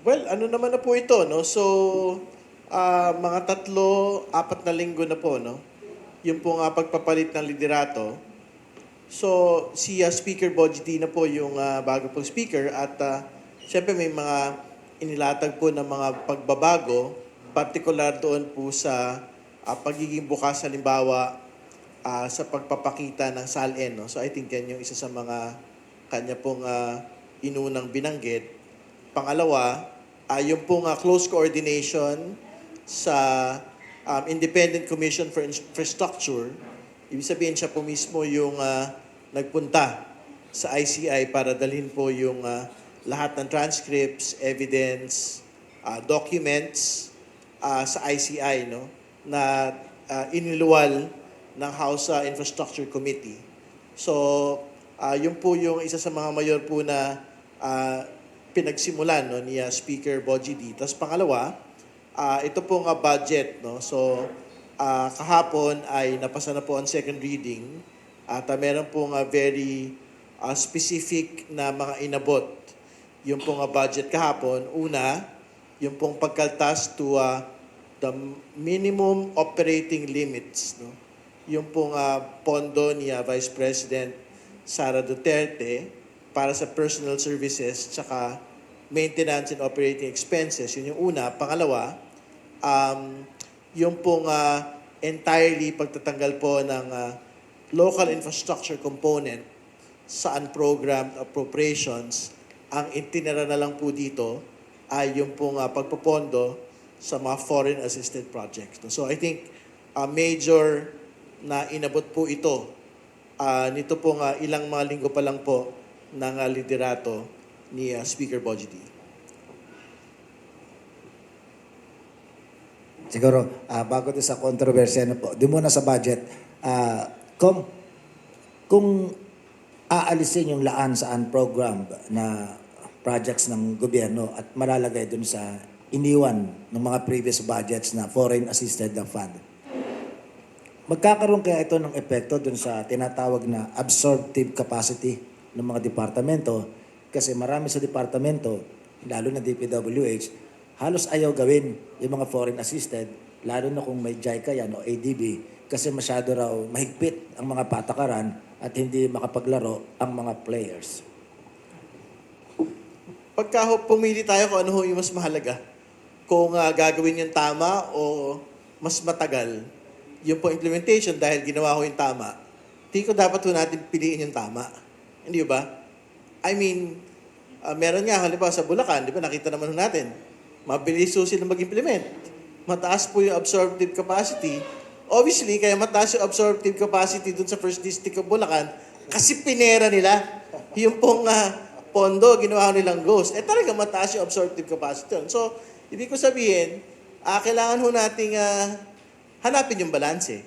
Well, ano naman na po ito, no? So, mga 3, 4 na linggo na po, no? Yung pong pagpapalit ng liderato. So, si Speaker Boji na po yung bago pong speaker at syempre may mga inilatag po ng mga pagbabago, particular doon po sa pagiging bukas halimbawa sa pagpapakita ng SALN. No? So I think yan yung isa sa mga kanya pong inunang binanggit. Pangalawa, yung pong close coordination sa Independent Commission for Infrastructure. Ibig sabihin siya po mismo yung nagpunta sa ICI para dalhin po yung lahat ng transcripts, evidence, documents sa ICI, no, na iniluwal ng House Infrastructure Committee. So, yun po yung isa sa mga mayor po na pinagsimulan, no, ni Speaker Boji D. Tapos pangalawa, ito pong budget, no. So, kahapon ay napasa na po ang second reading at meron pong very specific na mga inabot yung pong budget kahapon. Una, yung pong pagkaltas to the minimum operating limits, no? Yung pong pondo ni Vice President Sara Duterte para sa personal services tsaka maintenance and operating expenses. Yun yung una. Pangalawa, yung pong entirely pagtatanggal po ng local infrastructure component sa unprogrammed appropriations. Ang itinara na lang po dito ay yung pong pagpopondo sa mga foreign assisted projects. So I think major na inabot po ito nito pong ilang mga linggo pa lang po ng liderato ni Speaker Boji D. Siguro, bago din sa kontrobersya na po, di muna sa budget, kung aalisin yung laan sa unprogrammed na projects ng gobyerno at malalagay dun sa iniwan ng mga previous budgets na foreign assisted fund, magkakaroon kaya ito ng epekto dun sa tinatawag na absorptive capacity ng mga departamento kasi marami sa departamento, lalo na DPWH, halos ayaw gawin yung mga foreign assisted, lalo na kung may JICA yan o ADB, kasi masyado raw mahigpit ang mga patakaran at hindi makapaglaro ang mga players. Pagka pumili tayo kung ano yung mas mahalaga, kung gagawin yung tama o mas matagal, yung po implementation dahil ginawa ko yung tama, tingin ko dapat natin piliin yung tama. Hindi ba? I mean, meron nga, halimbawa sa Bulacan, di ba, nakita naman natin, mabilis po sila mag-implement. Mataas po yung absorptive capacity. Obviously, kaya mataas yung absorptive capacity dun sa First District of Bulacan kasi pinera nila. Yung pong pondo, ginawa nilang ghost. Talaga mataas yung absorptive capacity dun. So, ibig ko sabihin, kailangan ho nating hanapin yung balanse.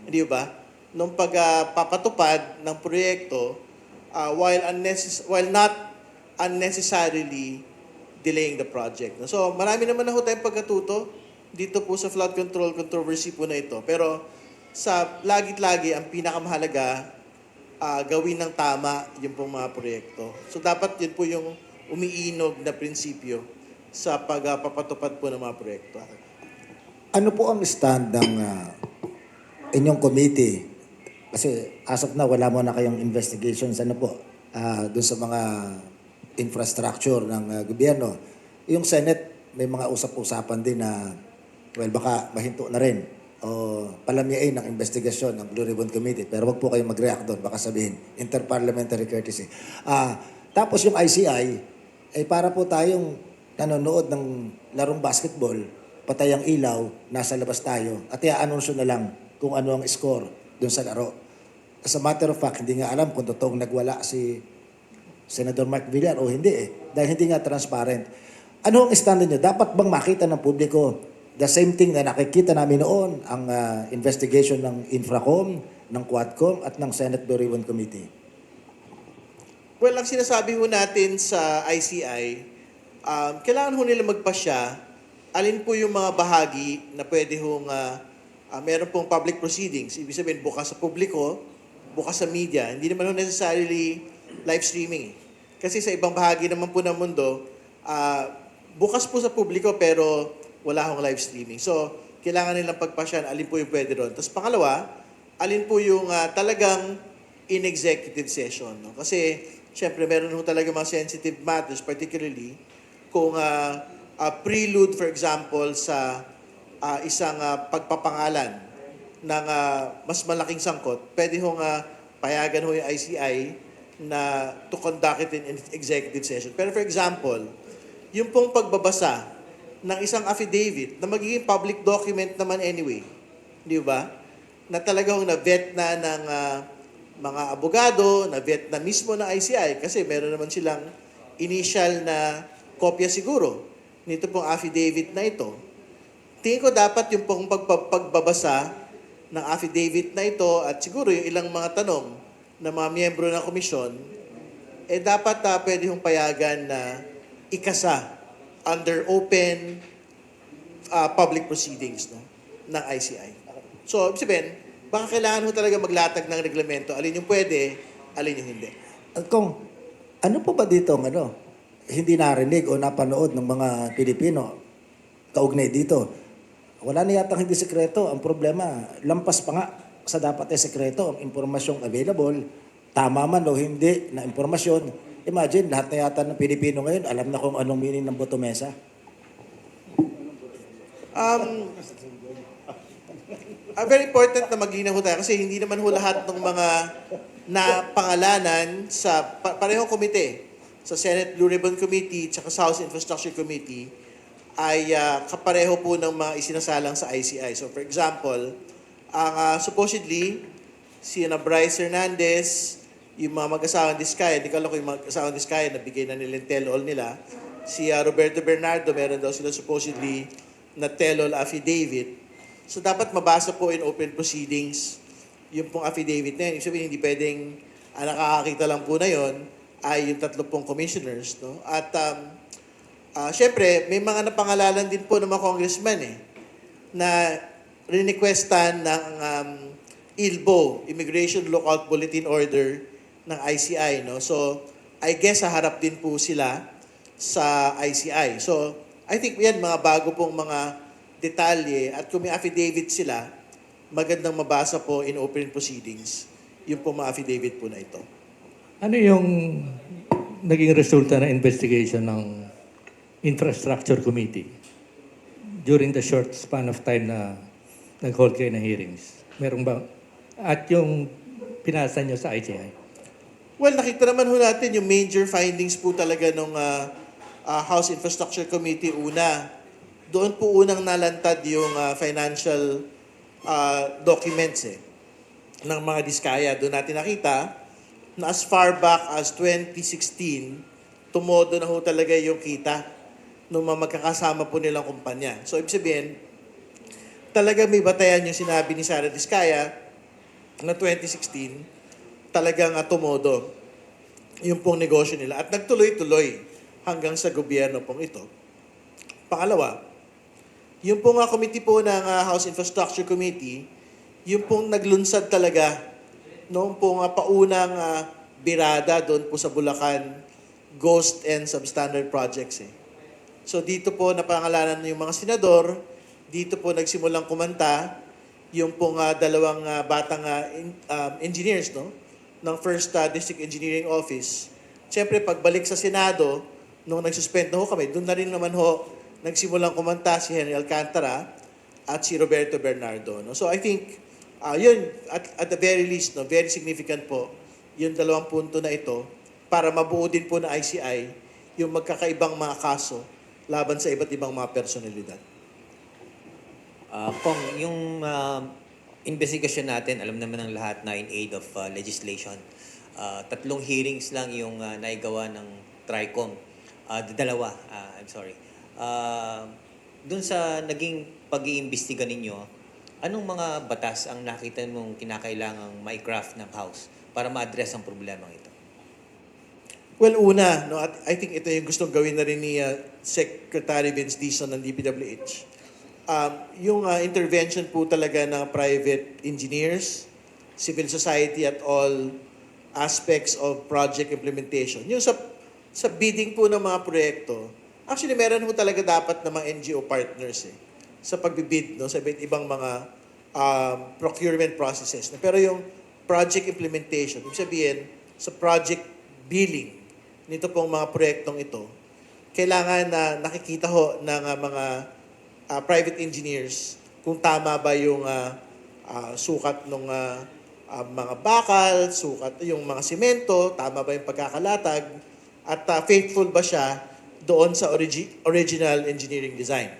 Hindi ba? Nung pagpapatupad ng proyekto, while not unnecessarily delaying the project. So, marami naman na ho tayong pagkatuto dito po sa flood control controversy po na ito. Pero sa lagi-lagi, ang pinakamahalaga, gawin ng tama yung pong mga proyekto. So, dapat yun po yung umiinog na prinsipyo sa pagpapatupad po ng mga proyekto. Ano po ang stand ng inyong committee? Kasi as of now, wala mo na kayong investigations doon sa mga infrastructure ng gobyerno. Yung Senate, may mga usap-usapan din na, well, baka mahinto na rin o palamyain ng investigasyon ng Blue Ribbon Committee. Pero wag po kayong mag-react doon. Baka sabihin, interparliamentary courtesy. Tapos yung ICI, ay para po tayong nanonood ng larong basketball, patay ang ilaw, nasa labas tayo, at i-anunsyo na lang kung ano ang score doon sa laro. As a matter of fact, hindi nga alam kung totoong nagwala si Senator Mark Villar o hindi dahil hindi nga transparent. Ano ang stand niyo? Dapat bang makita ng publiko the same thing na nakikita namin noon, ang investigation ng Infracom, ng Quadcom at ng Senate Blue Ribbon Committee? Well, ang sinasabi ho natin sa ICI, kailangan ho nila magpasya alin po yung mga bahagi na pwede hong meron pong public proceedings. Ibig sabihin, bukas sa publiko, bukas sa media. Hindi naman necessarily live streaming. Kasi sa ibang bahagi naman po ng mundo, bukas po sa publiko pero wala akong live streaming. So, kailangan nilang pagpasyan alin po yung pwede ron. Tapos pangalawa, alin po yung talagang in executive session. No? Kasi, syempre, meron po talaga mga sensitive matters, particularly kung prelude, for example, sa isang pagpapangalan ng mas malaking sangkot, pwede hong payagan ho yung ICI na to conduct it in executive session. Pero for example, yung pong pagbabasa ng isang affidavit na magiging public document naman anyway, di ba? Na talagang na-vet na ng mga abogado, na-vet na mismo ng ICI kasi meron naman silang initial na kopya siguro nito pong affidavit na ito. Tingin ko dapat yung pong pagbabasa ng affidavit na ito at siguro yung ilang mga tanong ng mga miyembro ng komisyon, dapat pwede hong payagan na ikasa under open public proceedings no, ng ICI. So, ibig sabihin, baka kailangan mo talaga maglatag ng reglamento. Alin yung pwede, alin yung hindi. At kung ano po ba dito hindi narinig o napanood ng mga Pilipino kaugnay dito? Wala na yatang hindi sekreto. Ang problema, lampas pa nga sa dapat ay sekreto ang impormasyong available, tama man o hindi na impormasyon. Imagine, lahat na yata ng Pilipino ngayon, alam na kung anong meaning ng boto mesa. Very important na maglinaw ho tayo kasi hindi naman ho lahat ng mga napangalanan sa parehong komite, sa Senate Blue Ribbon Committee at sa House Infrastructure Committee, ay kapareho po ng mga isinasalang sa ICI. So for example, ang supposedly, si Bryce Hernandez, yung mga mag-asawang Diskaya, di ko alam kung yung mag-asawang Diskaya, nabigay na nila yung tell-all nila. Si Roberto Bernardo, meron daw sila supposedly na tell-all affidavit. So dapat mabasa po in open proceedings yung pong affidavit na yun. Ibig sabihin, hindi pwedeng nakakakita lang po na yun ay yung 3 pong commissioners. No? At syempre, may mga napangalanan din po ng mga congressman na requestan ng ILBO, Immigration Lookout Bulletin Order ng ICI. No? So, I guess haharap din po sila sa ICI. So, I think yan, mga bago pong mga detalye at kung may affidavit sila, magandang mabasa po in open proceedings yung po mga affidavit po na ito. Ano yung naging resulta ng investigation ng Infrastructure Committee during the short span of time na nag-hold kayo ng hearings? Meron ba? At yung pinasa nyo sa ICI? Well, nakita naman ho natin yung major findings po talaga ng House Infrastructure Committee una. Doon po unang nalantad yung financial documents ng mga Diskaya. Doon natin nakita na as far back as 2016, tumodo na ho talaga yung kita ng mga magkakasama po nilang kumpanya. So, ibig sabihin, talaga may batayan yung sinabi ni Sara Diskaya na 2016, talagang tumodo yung pong negosyo nila. At nagtuloy-tuloy hanggang sa gobyerno pong ito. Pangalawa, yung pong committee po ng House Infrastructure Committee, yung pong naglunsad talaga noong pong paunang birada doon po sa Bulacan, Ghost and Substandard Projects. So dito po napangalanan yung mga senador, dito po nagsimulang kumanta yung pong dalawang batang engineers ng First District Engineering Office. Siyempre, pagbalik sa Senado, nung nagsuspend na ho kami, doon na rin naman ho nagsimulang kumanta si Henry Alcantara at si Roberto Bernardo. No? So I think, yun, at the very least, very significant po, yung 2 punto na ito para mabuo din po na ICI yung magkakaibang mga kaso laban sa iba't ibang mga personalidad. Kung yung investigasyon natin, alam naman ng lahat na in aid of legislation. 3 hearings lang yung naigawa ng TRICOM. I'm sorry. Doon sa naging pag-iimbestiga ninyo, anong mga batas ang nakita mong kinakailangang ma-craft ng House para ma-address ang problema ito? Well, una, I think ito yung gustong gawin na rin ni Secretary Vince Dizon ng DPWH. Yung intervention po talaga ng private engineers, civil society at all aspects of project implementation. Yung sa bidding po ng mga proyekto, Actually, meron ho talaga dapat na mga NGO partners sa pagbibid, no, sa iba't ibang mga procurement processes. No? Pero yung project implementation, ibig sabihin, sa project billing nito pong mga proyektong ito, kailangan na nakikita ho ng mga private engineers kung tama ba yung sukat ng mga bakal, sukat yung mga simento, tama ba yung pagkakalatag, at faithful ba siya doon sa original engineering design.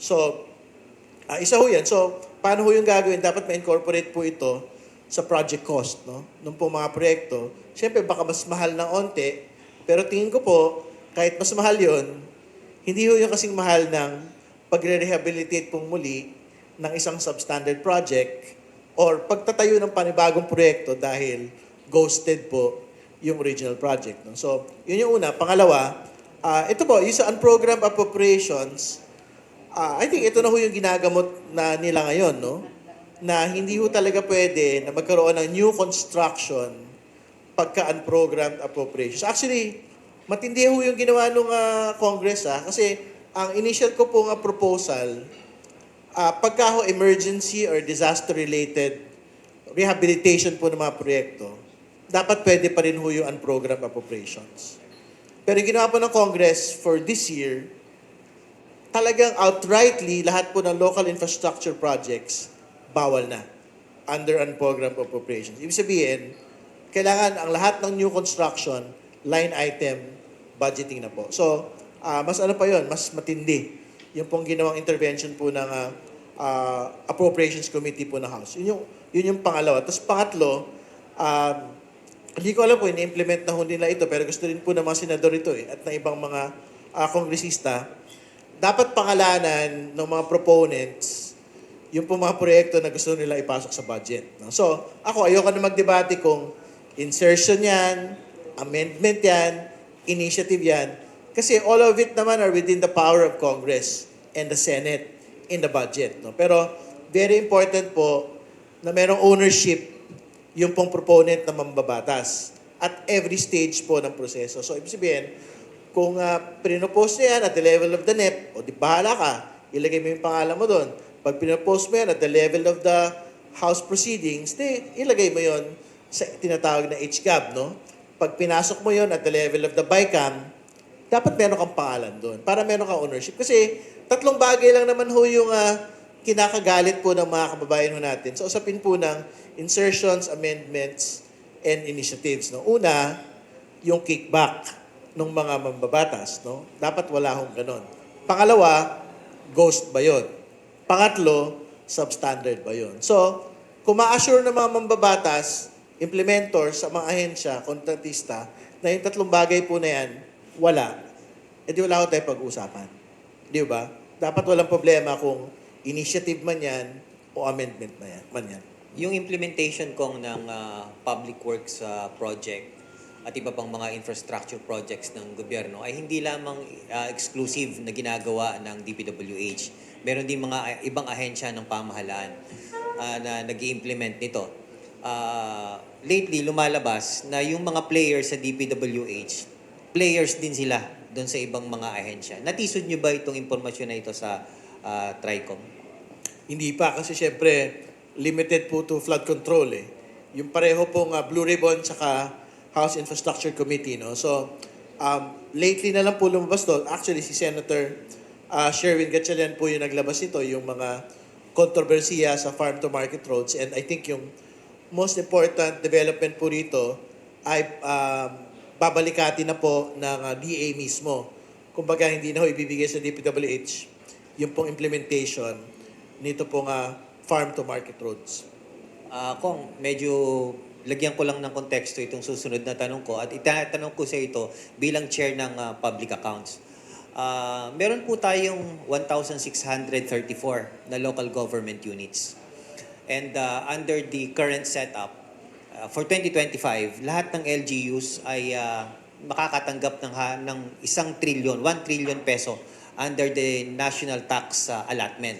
So, isa ho yan. So, paano ho yung gagawin? Dapat ma-incorporate po ito sa project cost, no? Nung po mga proyekto. Siyempre, baka mas mahal ng onte, pero tingin ko po, kahit mas mahal yon, hindi ho yung kasing mahal ng pagre-rehabilitate pong muli ng isang substandard project or pagtatayo ng panibagong proyekto dahil ghosted po yung original project. No? So, yun yung una. Pangalawa, ito po, yung sa unprogrammed appropriations, I think ito na ho yung ginagamot na nila ngayon, no? Na hindi ho talaga pwede na magkaroon ng new construction pagka-unprogrammed appropriations. Actually, matindi ho yung ginawa nung Congress, kasi ang initial ko pong proposal, pagka ho emergency or disaster-related rehabilitation po ng mga proyekto, dapat pwede pa rin ho yung unprogrammed appropriations. Pero yung ginawa po ng Congress for this year, talagang outrightly, lahat po ng local infrastructure projects, bawal na under unprogrammed appropriations. Ibig sabihin, kailangan ang lahat ng new construction, line item, budgeting na po. So, mas ano pa yon, mas matindi yung pong ginawang intervention po ng Appropriations Committee po ng House. Yun yung pangalawa. Tapos pangatlo, hindi ko alam po, ini-implement na ho nila ito, pero gusto rin po ng mga senador ito at ng ibang mga kongresista, dapat pangalanan ng mga proponents yung po mga proyekto na gusto nila ipasok sa budget. No? So, ako, ayoko na magdebate kung insertion yan, amendment yan, initiative yan, kasi all of it naman are within the power of Congress and the Senate in the budget. No? Pero, very important po na merong ownership yung pong proponent na mambabatas at every stage po ng proseso. So, ibig sabihin, kung pinopose niya yan at the level of the NEP, o di bahala ka, ilagay mo yung pangalan mo doon. Pag pinopose mo yan at the level of the House proceedings, ilagay mo yon sa tinatawag na HGAB, no? Pag pinasok mo yon at the level of the BICAM, dapat meron kang pangalan doon para meron kang ownership. Kasi tatlong bagay lang naman ho yung kinakagalit po ng mga kababayan ho natin. So, usapin po ng insertions, amendments, and initiatives. No? Una, yung kickback ng mga mambabatas. No? Dapat wala hong ganon. Pangalawa, ghost ba yun? Pangatlo, substandard ba yun? So, kung ma-assure ng mga mambabatas, implementors sa mga ahensya, kontratista, na yung tatlong bagay po na yan, wala. E di wala ko tayo pag-uusapan. Di ba? Dapat walang problema kung initiative man yan o amendment man yan. Yung implementation kong ng public works project at iba pang mga infrastructure projects ng gobyerno ay hindi lamang exclusive na ginagawa ng DPWH. Meron din mga ibang ahensya ng pamahalaan na nag-i-implement nito. Lately, lumalabas na yung mga players sa DPWH, players din sila doon sa ibang mga ahensya. Natisod nyo ba itong impormasyon na ito sa TRICOM? Hindi pa kasi syempre limited po to flood control Yung pareho pong Blue Ribbon tsaka House Infrastructure Committee, no? So, lately na lang po lumabas to. Actually, si Senator Sherwin Gatchalian po yung naglabas ito, yung mga kontrobersiya sa farm-to-market roads. And I think yung most important development po rito ay babalikati na po ng DA mismo. Kumbaga, hindi na ho ibibigay sa DPWH yung pong implementation nito pong farm-to-market roads. Kung medyo lagyan ko lang ng konteksto itong susunod na tanong ko at itatanong ko sa ito bilang chair ng public accounts. Meron po tayong 1,634 na local government units. And under the current setup, for 2025, lahat ng LGUs ay makakatanggap ng 1 trillion peso under the national tax allotment.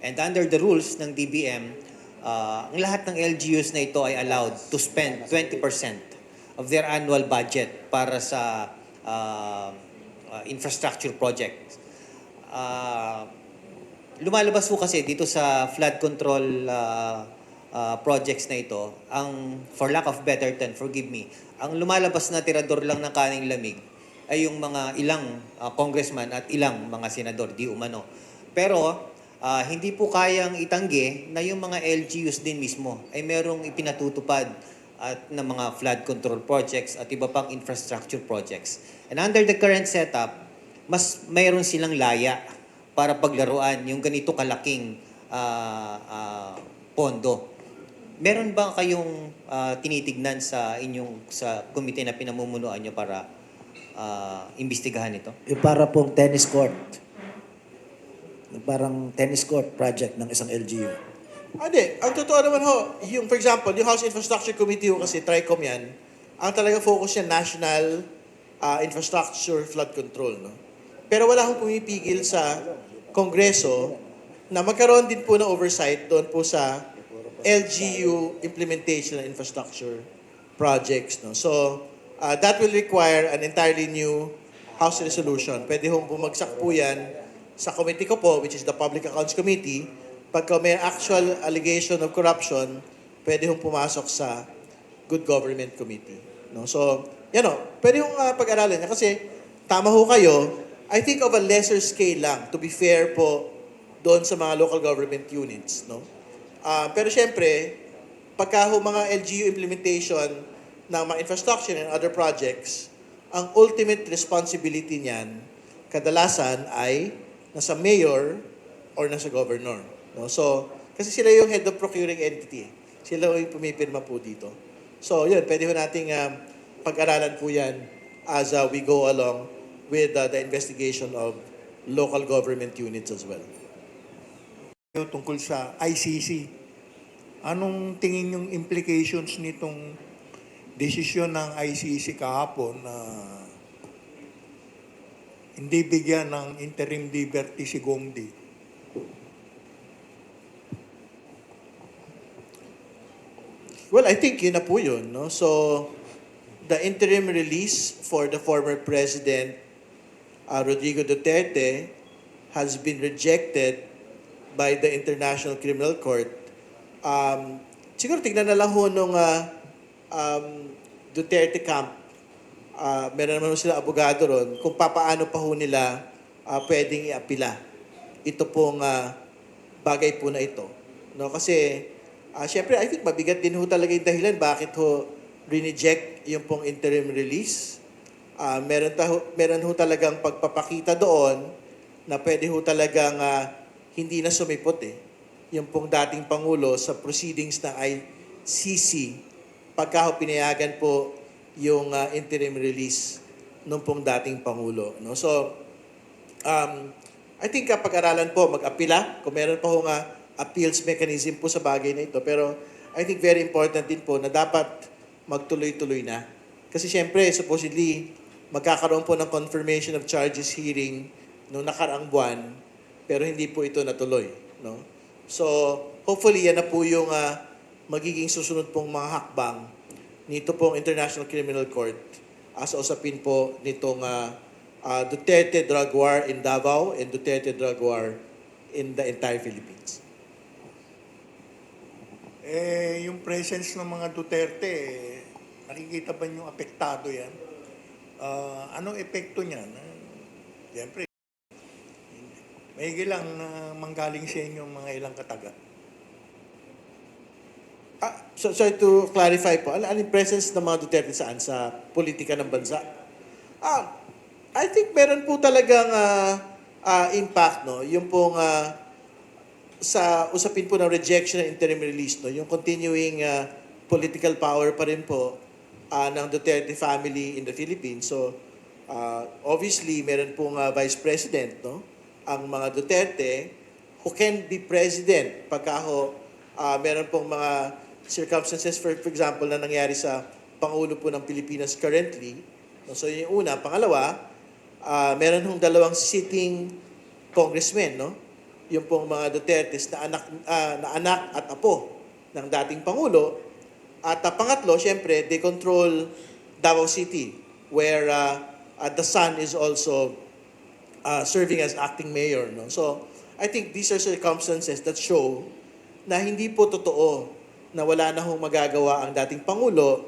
And under the rules ng DBM, ang lahat ng LGUs na ito ay allowed to spend 20% of their annual budget para sa infrastructure projects. Lumalabas po kasi dito sa flood control projects na ito, for lack of better term, forgive me, ang lumalabas na tirador lang ng kaning lamig ay yung mga ilang congressman at ilang mga senador, di umano. Pero hindi po kayang itanggi na yung mga LGUs din mismo ay merong ipinatutupad at ng mga flood control projects at iba pang infrastructure projects. And under the current setup, mas mayroon silang laya para paglaruan yung ganito kalaking pondo. Meron ba kayong tinitignan sa sa komite na pinamumunuan nyo para imbestigahan ito? Yung para pong tennis court. Yung parang tennis court project ng isang LGU. Hindi. Ang totoo naman ho, yung, for example, yung House Infrastructure Committee ho kasi, TRICOM yan, ang talaga focus niya national infrastructure flood control. No? Pero wala hong pumipigil sa Kongreso na magkaroon din po ng oversight doon po sa LGU implementation and infrastructure projects. No? So, that will require an entirely new House resolution. Pwede hong bumagsak po yan sa committee ko po, which is the Public Accounts Committee. Pagka may actual allegation of corruption, pwede hong pumasok sa Good Government Committee. No? So, yan o, pwede hong pag-aralan niya kasi tama ho kayo, I think of a lesser scale lang, to be fair po, doon sa mga local government units. No? Pero syempre, pagka ho mga LGU implementation ng mga infrastructure and other projects, ang ultimate responsibility niyan, kadalasan ay nasa mayor or nasa governor. No? So, kasi sila yung head of procuring entity. Sila yung pumipirma po dito. So, yun, pwede ho nating pag-aralan po yan as we go along with the investigation of local government units as well. Tungkol sa ICC. Anong tingin yung implications nitong desisyon ng ICC kahapon na hindi bigyan ng interim liberty si Gongdi? Well, I think yun na po yun. No? So, the interim release for the former President Rodrigo Duterte has been rejected by the International Criminal Court. Siguro tignan na lang ho nung Duterte camp. Meron naman sila abogado ron kung papaano pa ho nila pwedeng iapila. Ito pong bagay po na ito. No? Kasi, syempre, I think mabigat din ho talaga yung dahilan bakit ho rineject yung pong interim release. Meron ho talagang pagpapakita doon na pwede ho talagang hindi na sumipot yung pong dating Pangulo sa proceedings ng ICC pagka ho pinayagan po yung interim release ng pong dating Pangulo. No? So, I think pag-aralan po, mag-apila, kung meron pa ho appeals mechanism po sa bagay na ito. Pero I think very important din po na dapat magtuloy-tuloy na. Kasi syempre, supposedly, magkakaroon po ng confirmation of charges hearing noong nakaraang buwan, pero hindi po ito natuloy. No? So, hopefully, yan na po yung magiging susunod pong mga hakbang nito pong International Criminal Court sa usapin po nitong Duterte drug war in Davao and Duterte drug war in the entire Philippines. Yung presence ng mga Duterte, nakikita ba yung apektado yan? Anong epekto niyan? Siyempre, may lang manggaling sa inyo mga ilang kataga. So to clarify po, ano yung presence ng mga Duterte saan? Sa politika ng bansa? I think meron po talagang impact, no? Yung pong sa usapin po ng rejection and interim release, no? Yung continuing political power pa rin po ng Duterte family in the Philippines. So, obviously, meron pong Vice President, no? Ang mga Duterte who can be President pagka meron pong mga circumstances, for example, na nangyari sa Pangulo po ng Pilipinas currently. No? So, yun yung una. Pangalawa, meron hong dalawang sitting congressmen, no? Yung pong mga Dutertes na anak at apo ng dating Pangulo. At pangatlo, syempre, they control Davao City, where the son is also serving as acting mayor. No? So, I think these are circumstances that show na hindi po totoo na wala na hong magagawa ang dating Pangulo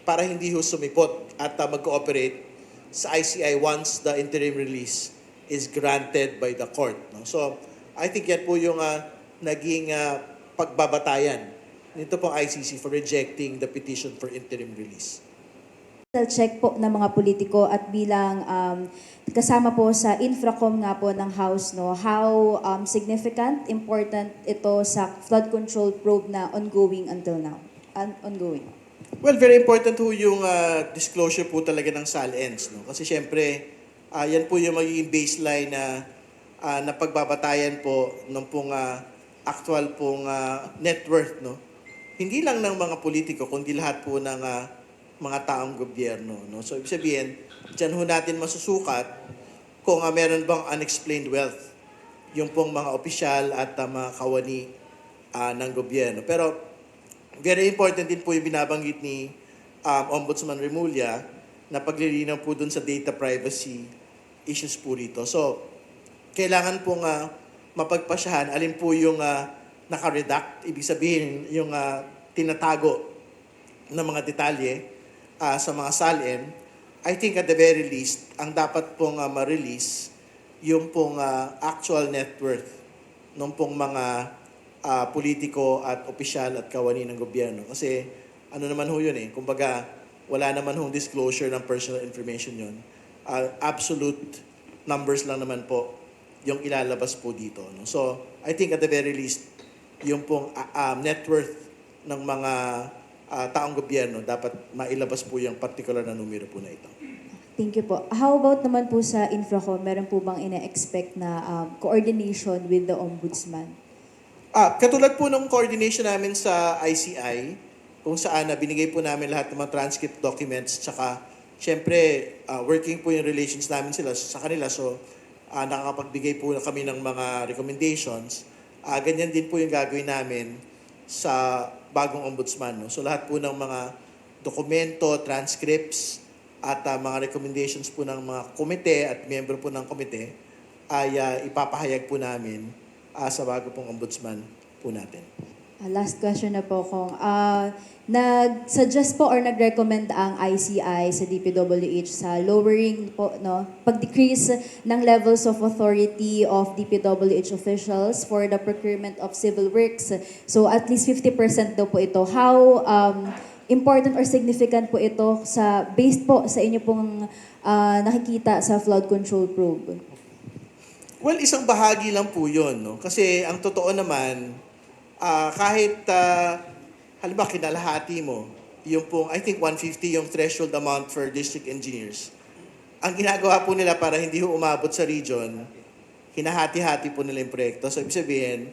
para hindi ho sumipot at mag-cooperate sa ICI once the interim release is granted by the court. No? So, I think yan po yung naging pagbabatayan nito pong ICC for rejecting the petition for interim release. Check po ng mga politiko at bilang kasama po sa infracom nga po ng House, no, how significant, important ito sa flood control probe na ongoing until now? Ongoing. Well, very important po yung disclosure po talaga ng SALENS. No? Kasi syempre, yan po yung magiging baseline na pagbabatayan po ng pong actual pong net worth. No? Hindi lang ng mga politiko, kundi lahat po ng mga taong gobyerno. No? So, ibig sabihin, dyan ho natin masusukat kung meron bang unexplained wealth yung pong mga opisyal at mga kawani ng gobyerno. Pero, very important din po yung binabanggit ni Ombudsman Remulla na paglilinaw po dun sa data privacy issues po rito. So, kailangan pong mapagpasyahan alin po yung nakaredact, ibig sabihin yung tinatago ng mga detalye sa mga SALN. I think at the very least, ang dapat pong ma-release yung pong actual net worth ng pong mga politiko at opisyal at kawani ng gobyerno. Kasi ano naman ho yun kumbaga wala naman hong disclosure ng personal information yun. Absolute numbers lang naman po yung ilalabas po dito. No? So, I think at the very least, yung pong net worth ng mga taong gobyerno, dapat mailabas po yung particular na numero po na ito. Thank you po. How about naman po sa infracom? Meron po bang ina-expect na coordination with the ombudsman? Katulad po ng coordination namin sa ICI, kung saan binigay po namin lahat ng mga transcript documents, tsaka syempre working po yung relations namin sa kanila, so nakakapagbigay po kami ng mga recommendations. Ganyan din po yung gagawin namin sa bagong ombudsman. No? So lahat po ng mga dokumento, transcripts, at mga recommendations po ng mga komite at miyembro po ng komite ay ipapahayag po namin sa bago pong ombudsman po natin. Last question na po kung nag-suggest po or nag-recommend ang ICI sa DPWH sa lowering po, no, pag-decrease ng levels of authority of DPWH officials for the procurement of civil works. So at least 50% daw po ito. How important or significant po ito based po sa inyo pong nakikita sa flood control probe? Well, isang bahagi lang po yun. No? Kasi ang totoo naman, kahit halimbawa kinalahati mo, yung pong, I think 150 yung threshold amount for district engineers. Ang ginagawa po nila para hindi ho umabot sa region, hinahati-hati po nila yung proyekto. So, ibig sabihin,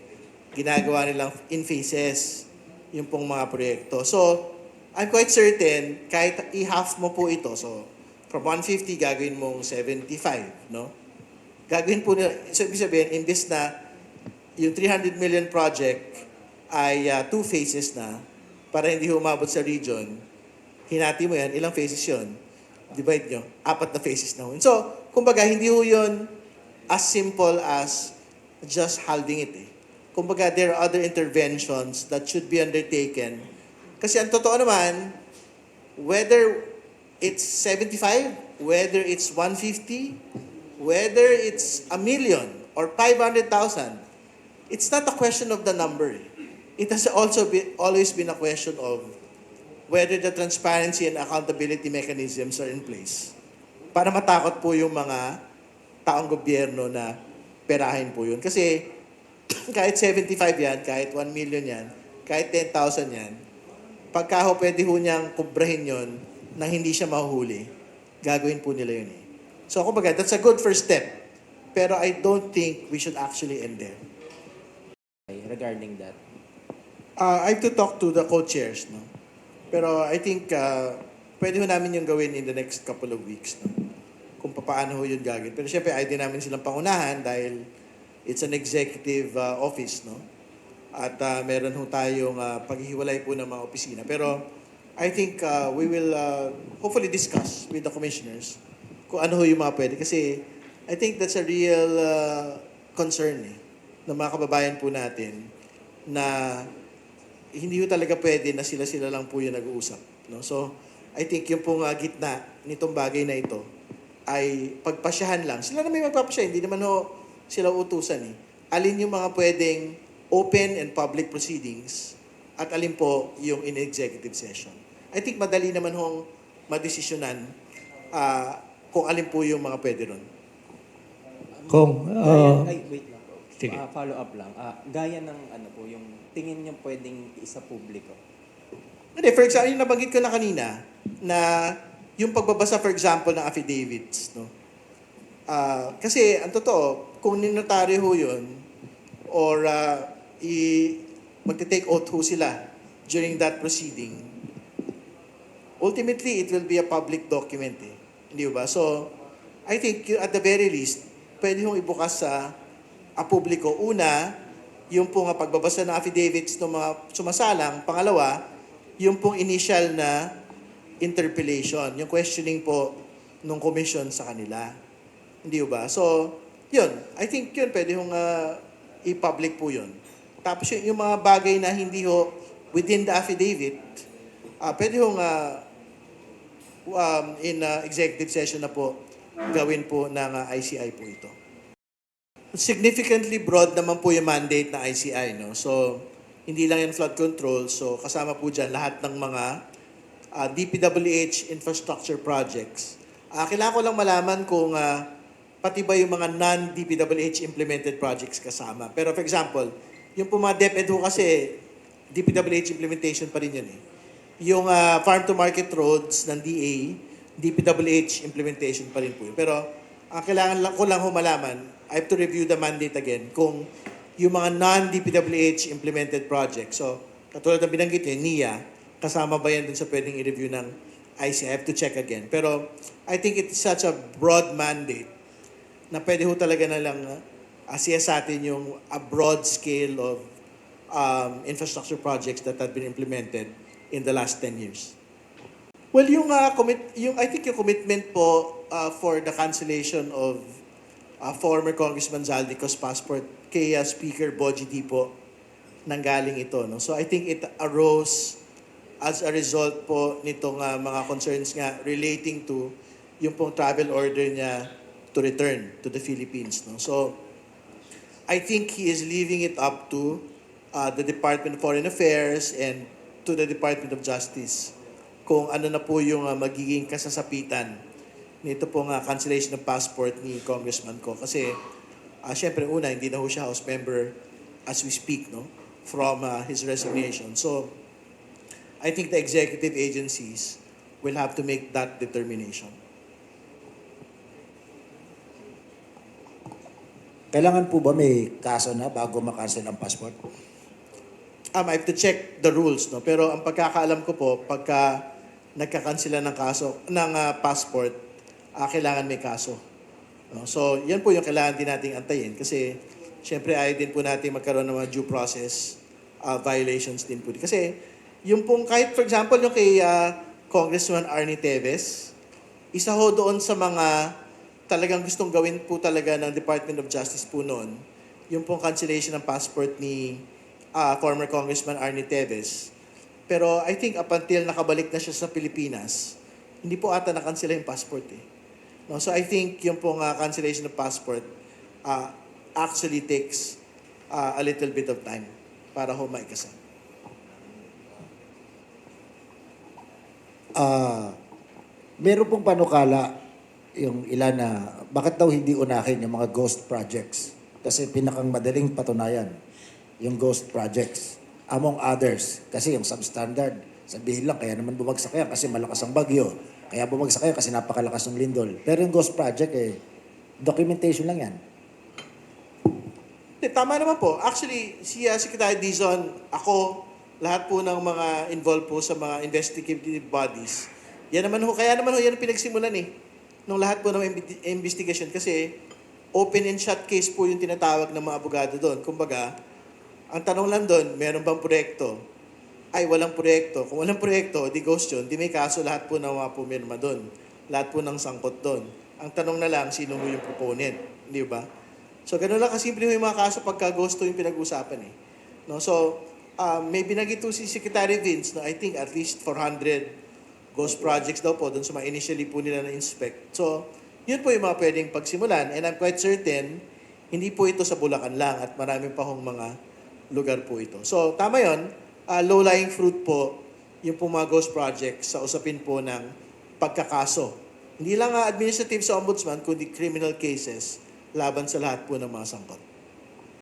ginagawa nilang in phases yung pong mga proyekto. So, I'm quite certain, kahit i-half mo po ito, so from 150, gagawin mong 75, no? Gagawin po nila, so ibig sabihin, imbis na yung 300 million project ay 2 phases na, para hindi humabot sa region, hinati mo yan, ilang phases yun? Divide nyo, 4 na phases na. So, kumbaga, hindi ho yun as simple as just halving it. Kumbaga, there are other interventions that should be undertaken. Kasi ang totoo naman, whether it's 75, whether it's 150, whether it's 1 million or 500,000, it's not a question of the number. It has also always been a question of whether the transparency and accountability mechanisms are in place. Para matakot po yung mga taong gobyerno na perahin po yun. Kasi kahit 75 yan, kahit 1 million yan, kahit 10,000 yan, pagka ho pwede ho niyang kubrahin yun na hindi siya mahuhuli, gagawin po nila yun . So, kumbaga, that's a good first step. Pero I don't think we should actually end there. Regarding that? I have to talk to the co-chairs, no? Pero I think pwede ho namin yung gawin in the next couple of weeks, no? Kung paano ho yun gagawin. Pero syempre, ay din namin silang pangunahan dahil it's an executive office, no? At meron ho tayong paghihiwalay po ng mga opisina. Pero I think we will hopefully discuss with the commissioners kung ano ho yung mga pwede. Kasi I think that's a real concern ng mga kababayan po natin na hindi ho talaga pwede na sila-sila lang po yung nag-uusap. No? So, I think yung pong gitna nitong bagay na ito ay pagpasyahan lang. Sila na may magpapasya, hindi naman ho sila utusan Alin yung mga pwedeng open and public proceedings at alin po yung in executive session. I think madali naman hong madesisyonan kung alin po yung mga pwede ron. Kung, wait lang po. sige. Follow up lang. Gaya ng ano po, yung tingin niyo pwedeng isa publiko. Hindi, for example, yung nabanggit ko na kanina, na yung pagbabasa, for example, ng affidavits, no? Kasi, ang totoo, kung ninotaryo ho yun, or magte-take oath ho sila during that proceeding, ultimately, it will be a public document Hindi ba? So, I think, at the very least, pwede hong ibukas sa publiko. Una, yung pong pagbabasa ng affidavits ng mga sumasalang. Pangalawa, yung pong initial na interpellation, yung questioning po ng commission sa kanila. Hindi ba? So, yun. I think yun, pwede hong i-public po yun. Tapos yung mga bagay na hindi ho within the affidavit, pwede hong in executive session na po gawin po ng ICI po ito. Significantly broad naman po yung mandate ng ICI. No? So, hindi lang yan flood control. So, kasama po dyan lahat ng mga DPWH infrastructure projects. Kailangan ko lang malaman kung pati ba yung mga non-DPWH implemented projects kasama. Pero for example, yung po mga DepEd ho kasi, DPWH implementation pa rin yun Yung farm-to-market roads ng DA, DPWH implementation pa rin po yun. Pero kailangan ko lang humalaman, I have to review the mandate again, kung yung mga non-DPWH implemented projects. So, katulad ng binanggit niya, NIA, kasama ba yan dun sa pwedeng i-review ng IC? I have to check again. Pero I think it's such a broad mandate na pwede ho talaga na lang siyasatin yung a broad scale of infrastructure projects that have been implemented in the last 10 years. Well, I think yung commitment po for the cancellation of former Congressman Zaldico's passport kay Speaker Boji Di po nanggaling ito. No? So I think it arose as a result po nitong mga concerns nga relating to yung pong travel order niya to return to the Philippines. No? So I think he is leaving it up to the Department of Foreign Affairs and to the Department of Justice kung ano na po yung magiging kasasapitan nito pong cancellation of passport ni Congressman Ko. Kasi, syempre, una, hindi na ho siya House member as we speak, no? From his resignation. So, I think the executive agencies will have to make that determination. Kailangan po ba may kaso na bago makancel ang passport? I have to check the rules, no? Pero ang pagkakaalam ko po, pagka nagkakansela ng passport, kailangan may kaso. No? So, yan po yung kailangan din nating antayin kasi syempre ayaw din po natin magkaroon ng mga due process violations din po. Kasi yung pong kahit for example yung kay Congressman Arnie Teves, isa ho doon sa mga talagang gustong gawin po talaga ng Department of Justice po noon, yung pong cancellation ng passport ni former Congressman Arnie Teves. Pero I think up until nakabalik na siya sa Pilipinas, hindi po ata nakansela yung passport No? So I think yung pong cancellation of passport actually takes a little bit of time para ho maikasa. Meron pong panukala yung ilan na bakit daw hindi unahin yung mga ghost projects? Kasi pinakang madaling patunayan yung ghost projects. Among others, kasi yung substandard, sabihin lang, kaya naman bumagsak yan kasi malakas ang bagyo. Kaya bumagsak yan kasi napakalakas ng lindol. Pero yung ghost project, documentation lang yan. Tama naman po. Actually, si Secretary Dizon, ako, lahat po ng mga involved po sa mga investigative bodies, yan naman ho, kaya naman ho, yan ang pinagsimulan nung lahat po ng investigation kasi open and shut case po yung tinatawag ng mga abogado doon. Kumbaga, ang tanong lang doon, meron bang proyekto? Ay, walang proyekto. Kung walang proyekto, di ghost yun, di may kaso lahat po ng mga pumirma doon. Lahat po ng sangkot doon. Ang tanong na lang, sino ho yung proponent, di ba? So, ganun lang kasimple ho yung mga kaso pagka gusto yung pinag-usapan eh. No? So, may binanggit ho si Secretary Vince na I think at least 400 ghost projects daw po doon sa mga initially po nila na-inspect. So, yun po yung mga pwedeng pagsimulan. And I'm quite certain, hindi po ito sa Bulacan lang at marami pa hong mga lugar po ito. So, tama yun. Low-lying fruit po, yung po mga ghost projects sa usapin po ng pagkakaso. Hindi lang administrative sa ombudsman, kundi criminal cases laban sa lahat po ng mga sangkot.